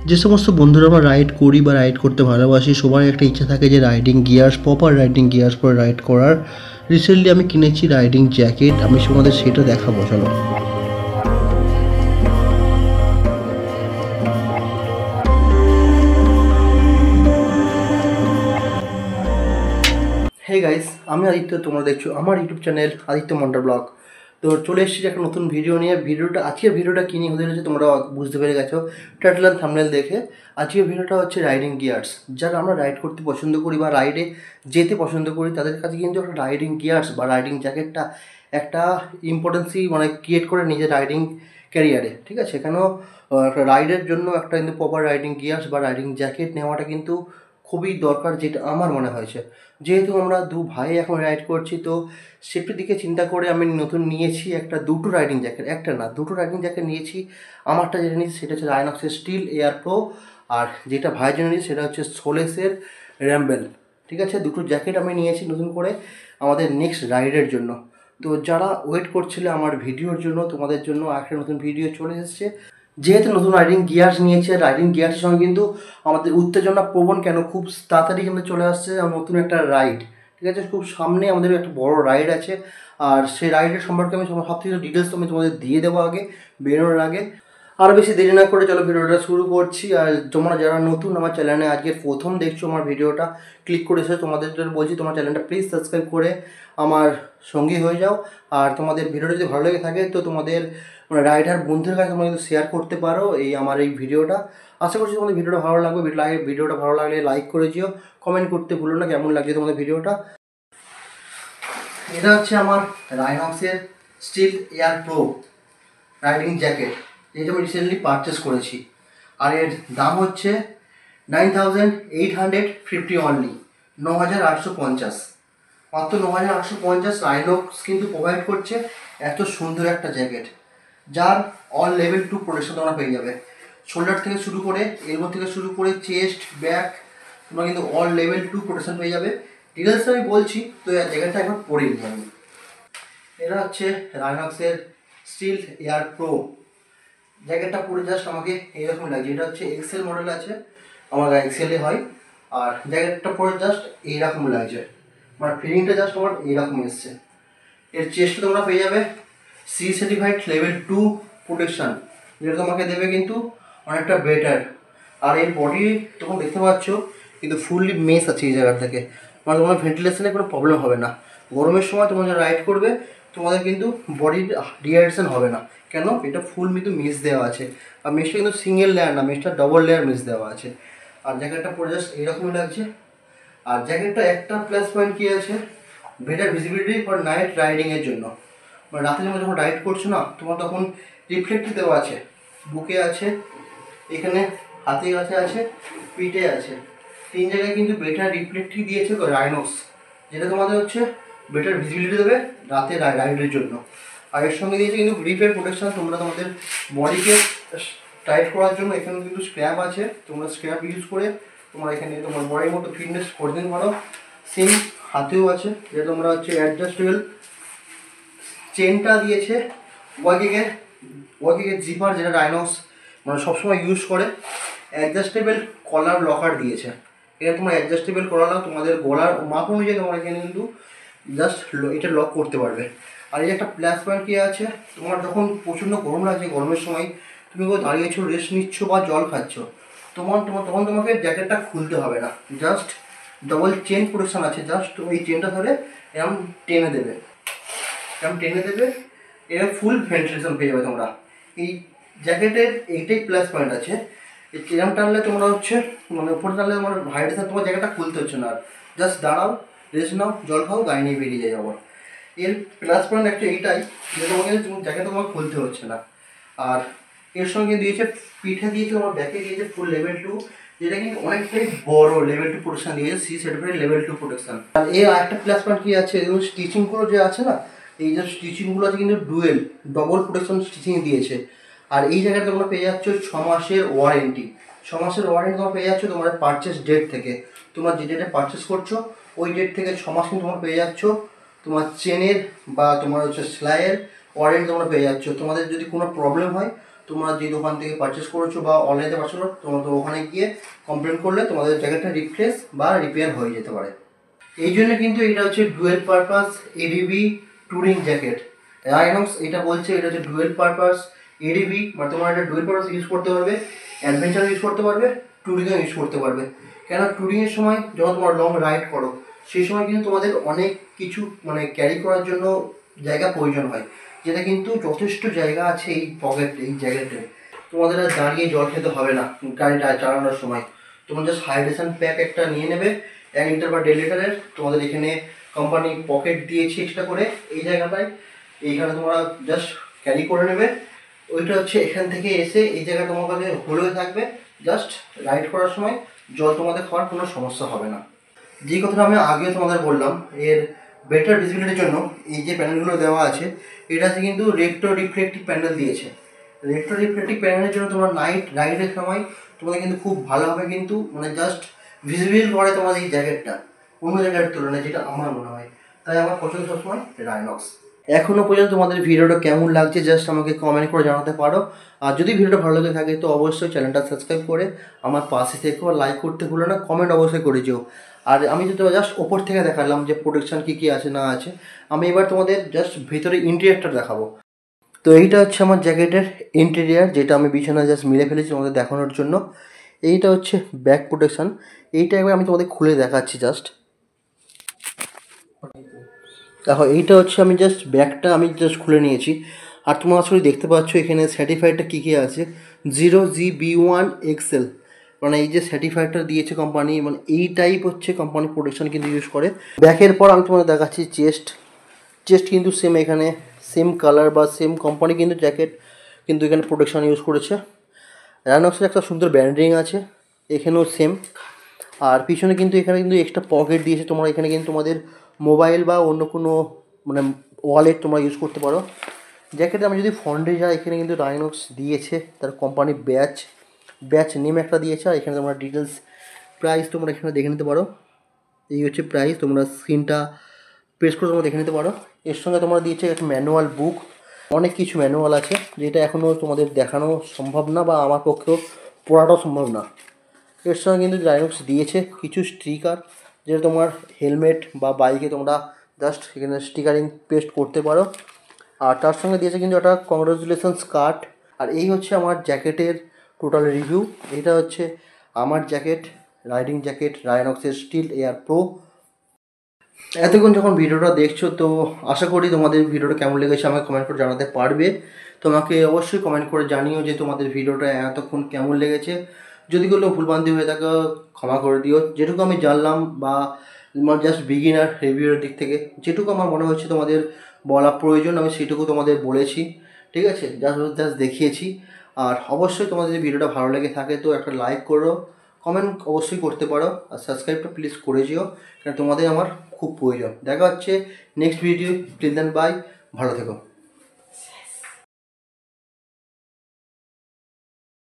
যে সমস্ত বন্ধুরা আমরা রাইড করি বা রাইড করতে ভালোবাসি সবার একটা ইচ্ছা থাকে যে riding gears, proper riding gears পরে রাইড করার। রিসেন্টলি আমি কিনেছি রাইডিং জ্যাকেট, আমি তোমাদের সেটা দেখাবো, চলো। হে গাইস, আমি আদিত্য, তোমরা দেখছো আমার YouTube channel Aditya Mondal blog. তো চলে এসেছি একটা নতুন ভিডিও নিয়ে। আজকের ভিডিওটা কিনে হতে হচ্ছে তোমরা বুঝতে পেরে গেছো টাইটেল অ্যান্ড থাম্বনেল দেখে। আজকের ভিডিওটা হচ্ছে রাইডিং গিয়ার্স। যারা আমরা রাইড করতে পছন্দ করি বা রাইডে যেতে পছন্দ করি তাদের কাছে কিন্তু একটা রাইডিং গিয়ার্স বা রাইডিং জ্যাকেটটা একটা ইম্পর্টেন্সই ক্রিয়েট করে নিজের রাইডিং ক্যারিয়ারে, ঠিক আছে। কেন একটা রাইডের জন্য একটা কিন্তু প্রপার রাইডিং গিয়ার্স বা রাইডিং জ্যাকেট নেওয়াটা কিন্তু খুবই দরকার, যেটা আমার মনে হয়েছে। যেহেতু আমরা দু ভাই এখন রাইড করছি, তো সেফটির দিকে চিন্তা করে আমি নতুন নিয়েছি দুটো রাইডিং জ্যাকেট, একটা না দুটো রাইডিং জ্যাকেট নিয়েছি। আমারটা যেটা নিয়েছি সেটা হচ্ছে রাইনক্সের স্টিল এয়ার প্রো, আর যেটা ভাই জন্য নিয়েছি সেটা হচ্ছে সোলেসের র্যাম্বেল, ঠিক আছে। দুটো জ্যাকেট আমি নিয়েছি নতুন করে আমাদের নেক্সট রাইডের জন্য। তো যারা ওয়েট করছিলে আমার ভিডিওর জন্য, তোমাদের জন্য একটা নতুন ভিডিও চলে এসেছে। যেহেতু নতুন রাইডিং গিয়ার্স নিয়েছে, রাইডিং গিয়ার্সের সঙ্গে কিন্তু আমাদের উত্তেজনা প্রবণ কেন খুব তাড়াতাড়ি কিন্তু চলে আসছে নতুন একটা রাইড, ঠিক আছে। খুব সামনে আমাদের একটা বড় রাইড আছে, আর সেই রাইডের সম্পর্কে আমি সব থেকে ডিটেলস আমি তোমাদের দিয়ে দেবো আগে বেরোনোর আগে। আর বেশি দেরি না করে চলো ভিডিওটা শুরু করছি। আর তোমরা যারা নতুন আমার চ্যানেলে আজকে প্রথম দেখছো আমার ভিডিওটা ক্লিক করে এসে, তোমাদের জন্য বলছি তোমার চ্যানেলটা প্লিজ সাবস্ক্রাইব করে আমার সঙ্গী হয়ে যাও। আর তোমাদের ভিডিওটা যদি ভালো লেগে থাকে তো তোমাদের রাইডার বন্ধুদের কাছে তোমরা কিন্তু শেয়ার করতে পারো আমার এই ভিডিওটা। আশা করছি তোমাদের ভিডিওটা ভালো লাগবে। ভিডিওটা ভালো লাগলে লাইক করে দিও, কমেন্ট করতে ভুলো না কেমন লাগছে তোমাদের ভিডিওটা। এটা হচ্ছে আমার রাইনক্সের steel air pro riding jacket, যেটা আমি রিসেন্টলি পারচেস করেছি। আর এর দাম হচ্ছে 9850 অনলি, 9850, মাত্র 9850। রাইনক্স কিন্তু প্রোভাইড করছে এত সুন্দর একটা জ্যাকেট, যার অল লেভেল 2 প্রোটেকশন তোমরা পেয়ে যাবে। শোল্ডার থেকে শুরু করে এলবো থেকে শুরু করে চেস্ট ব্যাক তোমরা কিন্তু অল লেভেল 2 প্রোটেকশন পেয়ে যাবে। ডিটেলস আমি বলছি, তো এই জ্যাকেটটা একবার পরে নিই আমি। এটা হচ্ছে রাইনক্সের স্টিল এয়ার প্রো জ্যাকেটটা পরে জাস্ট আমাকে এইরকম লাগছে। এটা হচ্ছে এক্সেল মডেল আছে, আমার এক্সেলে হয়। আর জ্যাকেটটা পরে জাস্ট এইরকম লাগছে, ফিলিংটা জাস্ট আমার এইরকম এসছে। এর চেস্টে তোমরা পেয়ে যাবে সি সার্টিফাইড লেভেল 2 প্রোটেকশান, যেটা তোমাকে দেবে কিন্তু অনেকটা বেটার। আর এর বডি তখন দেখতে পাচ্ছ কিন্তু ফুললি মেস আছে এই জায়গা থেকে, তোমার ভেন্টিলেশনের কোনো প্রবলেম হবে না। গরমের সময় তোমরা যারা রাইড করবে তোমাদের কিন্তু বডির ডিহাইড্রেশন হবে না। কেন? এটা ফুল কিন্তু মেস দেওয়া আছে, আর মেসটা কিন্তু সিঙ্গেল লেয়ার না, মেসটা ডবল লেয়ার মেস দেওয়া আছে। আর জ্যাকেটটা পরে জাস্ট এইরকমই লাগছে। আর জ্যাকেটটা একটা প্লাস পয়েন্ট কী আছে, বেটার ভিজিবিলিটি ফর নাইট রাইডিংয়ের জন্য। রাতে যখন রাইড করছো না, তোমার তখন রিফ্লেক্টিভ দেওয়া আছে, বুকে আছে, এখানে হাতে কাছে আছে, পিঠে আছে, 3 জায়গায় কিন্তু বেটার রিফ্লেক্টিভ দিয়েছে রাইনক্স, যেটা তোমাদের হচ্ছে বেটার ভিজিবিলিটি দেবে রাতে রাইডের জন্য। আর এর সঙ্গে দিয়েছে কিন্তু গ্রিপের প্রোটেকশন, তোমরা তোমাদের বডিকে টাইট করার জন্য এখানে কিন্তু স্ক্র্যাপ আছে, তোমরা স্ক্র্যাপ ইউজ করে তোমরা এখানে তোমার বডির মতো ফিটনেস করে দিতে পারো। সেম হাতেও আছে, যেটা তোমরা হচ্ছে অ্যাডজাস্টেবল চেনটা দিয়েছে ওয়াকিংয়ের জিপার, যেটা রাইনক্স সবসময় ইউজ করে। অ্যাডজাস্টেবল কলার লকার দিয়েছে, এটা তোমরা অ্যাডজাস্টেবল করালাও তোমাদের গলার মাপ অনুযায়ী তোমরা এখানে কিন্তু জাস্ট এটা লক করতে পারবে। আর এই একটা প্লাস পয়েন্ট কী আছে, তোমার যখন প্রচণ্ড গরম লাগছে, গরমের সময় তুমি দাঁড়িয়েছো, রেস্ট নিচ্ছ বা জল খাচ্ছ, তখন তোমাকে জ্যাকেটটা খুলতে হবে না, জাস্ট ডবল চেন প্রোটেকশন আছে, জাস্ট ওই চেনটা ধরে এরকম টেনে দেবে, এরকম ফুল ভেন্টিলেশন পেয়ে যাবে তোমরা। এই জ্যাকেটের এইটাই প্লাস পয়েন্ট আছে, এই চেন টানলে তোমরা হচ্ছে উপরে টানলে তোমার ভাইরাসে তোমার জ্যাকেটটা খুলতে হচ্ছে না, আর জাস্ট দাঁড়াও, রেস্ট নাও, জল খাও, গায়ে নিয়ে বেরিয়ে যায় আবার। এর প্লাস পয়েন্ট একটা এইটাই যে তোমাকে জ্যাকেটটা তোমার খুলতে হচ্ছে না। আর এর সঙ্গে দিয়েছে পিঠে দিয়েছে, তোমার ব্যাকে দিয়েছে ফুল লেভেল 2, যেটা কিন্তু অনেকটাই বড় লেভেল 2 প্রোটেকশন দিয়েছে, সি সার্টিফাইড লেভেল 2 প্রোটেকশন। আর এর আরেকটা প্লাস পয়েন্ট কী আছে, এবং স্টিচিংগুলো যে আছে না, এই যে স্টিচিংগুলো আছে কিন্তু ডবল প্রোটেকশন স্টিচিং দিয়েছে। আর এই জায়গাটা তোমরা পেয়ে যাচ্ছ 6 মাসের ওয়ারেন্টি। 6 মাসের ওয়ারেন্টি তোমরা পেয়ে যাচ্ছ তোমার পারচেস ডেট থেকে, তোমরা যে ডেটে পারচেস করছো ওই ডেট থেকে 6 মাস কিন্তু তোমরা পেয়ে যাচ্ছ তোমার চেনের বা তোমার হচ্ছে সেলাইয়ের ওয়ারেন্টি তোমরা পেয়ে যাচ্ছ। তোমাদের যদি কোনো প্রবলেম হয় তোমরা যে দোকান থেকে পারচেস করেছো বা অনলাইনে পারচেস করো, তোমরা তো ওখানে গিয়ে কমপ্লেন করলে তোমাদের জ্যাকেটটা রিপ্লেস বা রিপেয়ার হয়ে যেতে পারে। এই জন্য কিন্তু এটা হচ্ছে dual purpose ADV touring jacket. Rynox এটা বলছে এটা হচ্ছে ডুয়েল পারপাস এডিবি, মানে তোমরা এটা ডুয়েল পারপাস ইউজ করতে পারবে, অ্যাডভেঞ্চার ইউজ করতে পারবে, ট্যুরিংও ইউজ করতে পারবে। কেন ট্যুরিংয়ের সময় যখন তোমরা লং রাইড করো সেই সময় কিন্তু তোমাদের অনেক কিছু মানে ক্যারি করার জন্য জায়গা প্রয়োজন হয়, যেটা কিন্তু যথেষ্ট জায়গা আছে এই জ্যাকেটে। তোমাদের আর দাঁড়িয়ে জল খেতে হবে না গাড়িটা চালানোর সময়। তোমরা জাস্ট হাইড্রেশন প্যাক একটা নিয়ে নেবে 1 লিটার বা 1.5 লিটারের। তোমাদের এখানে কোম্পানি পকেট দিয়েছে এক্সট্রা করে এই জায়গাটায়, এইখানে তোমরা জাস্ট ক্যারি করে নেবে। ওইটা হচ্ছে এখান থেকে এসে এই জায়গাটা তোমার কাছে হলেও থাকবে, জাস্ট রাইড করার সময় জল তোমাদের খাওয়ার কোনো সমস্যা হবে না। যে কথাটা আমি আগেও তোমাদের বললাম, এর বেটার ভিজিবিলিটির জন্য এই যে প্যানেলগুলো দেওয়া আছে এটাতে কিন্তু রেট্রো রিফ্লেক্টিভ প্যানেল দিয়েছে। রেট্রো রিফ্লেক্টিভ প্যানেলের জন্য তোমার নাইট রাইডের সময় তোমাদের কিন্তু খুব ভালোভাবে কিন্তু মানে জাস্ট ভিজিবল করে তোমার এই জ্যাকেটটা অন্য জায়গার তুলনায়, যেটা আমার মনে হয়। তাই আমার পছন্দ সবসময় রাইনক্স। এখনও পর্যন্ত তোমাদের ভিডিওটা কেমন লাগছে জাস্ট আমাকে কমেন্ট করে জানাতে পারো। আর যদি ভিডিওটা ভালো লাগে থাকে তো অবশ্যই চ্যানেলটা সাবস্ক্রাইব করে আমার পাশে থেকো, লাইক করতে ভুলো না, কমেন্ট অবশ্যই করে যেও। আর আমি তো জাস্ট ওপর থেকে দেখালাম যে প্রোটেকশান কী কী আছে না আছে, আমি এবার তোমাদের জাস্ট ভিতরে ইন্টেরিয়ারটা দেখাবো। তো এইটা হচ্ছে আমার জ্যাকেটের ইন্টেরিয়ার, যেটা আমি বিছানায় জাস্ট মিলে ফেলেছি তোমাদের দেখানোর জন্য। এইটা হচ্ছে ব্যাক প্রোটেকশান, এইটা একবার আমি তোমাদের খুলে দেখাচ্ছি জাস্ট দেখো। এইটা হচ্ছে আমি জাস্ট ব্যাগটা আমি জাস্ট খুলে নিয়েছি। আর তোমরা আসলে দেখতে পাচ্ছ এখানে সার্টিফাইডটা কী কী আছে, 0GB1XL, মানে এই যে সার্টিফাইডটা দিয়েছে কোম্পানি, মানে এই টাইপ হচ্ছে কোম্পানি প্রোটেকশন কিন্তু ইউজ করে। ব্যাকের পর আমি তোমাদের দেখাচ্ছি চেস্ট কিন্তু সেম, এখানে সেম কালার বা সেম কোম্পানি কিন্তু জ্যাকেট কিন্তু এখানে প্রোটেকশন ইউজ করেছে। রাইনক্সের একটা সুন্দর ব্র্যান্ডিং আছে এখানেও সেম। আর পিছনে কিন্তু এখানে কিন্তু এক্সট্রা পকেট দিয়েছে, তোমরা এখানে কিন্তু তোমাদের মোবাইল বা অন্য কোনো মানে ওয়ালেট তোমরা ইউজ করতে পারো। জ্যাকেটে আমি যদি ফন্ডে যাই এখানে কিন্তু রাইনক্স দিয়েছে তার কোম্পানি ব্যাচ নেম একটা দিয়েছে। আর এখানে তোমরা ডিটেলস প্রাইস তোমরা এখানে দেখে নিতে পারো। এই হচ্ছে প্রাইস, তোমরা স্ক্রিনটা প্রেস করে তোমরা দেখে নিতে পারো। এর সঙ্গে তোমরা দিয়েছে একটা ম্যানুয়াল বুক, অনেক কিছু ম্যানুয়াল আছে যেটা এখনও তোমাদের দেখানো সম্ভব না বা আমার পক্ষেও পড়াটাও সম্ভব না। এর সঙ্গে কিন্তু রাইনক্স দিয়েছে কিছু স্টিকার, যেটা তোমার হেলমেট বা বাইকে তোমরা জাস্ট এখানে স্টিকারিং পেস্ট করতে পারো। আর তার সঙ্গে দিয়েছে কিন্তু একটা কংগ্রাচুলেশনস কার্ড। আর এই হচ্ছে আমার জ্যাকেটের টোটাল রিভিউ। এটা হচ্ছে আমার জ্যাকেট, রাইডিং জ্যাকেট রাইনক্সের স্টিল এয়ার প্রো। এতক্ষণ যখন ভিডিওটা দেখছো তো আশা করি তোমাদের ভিডিওটা কেমন লেগেছে আমাকে কমেন্ট করে জানাতে পারবে। তোমাকে অবশ্যই কমেন্ট করে জানিও যে তোমাদের ভিডিওটা এতক্ষণ কেমন লেগেছে। যদি কোনো ভুলভ্রান্তি হয়ে থাকে ক্ষমা করে দিও। যেটুকু আমি জানলাম বা আমার জাস্ট বিগিনার রিভিউয়ের দিক থেকে যেটুকু আমার মনে হচ্ছে তোমাদের বলা প্রয়োজন আমি সেটুকু তোমাদের বলেছি, ঠিক আছে, জাস্ট দেখিয়েছি। আর অবশ্যই তোমাদের যদি ভিডিওটা ভালো লেগে থাকে তো একটা লাইক করো, কমেন্ট অবশ্যই করতে পারো, আর সাবস্ক্রাইবটা প্লিজ করে যেও, কারণ তোমাদের আমার খুব প্রয়োজন। দেখা হচ্ছে next video. Till then bye, ভালো থেকো।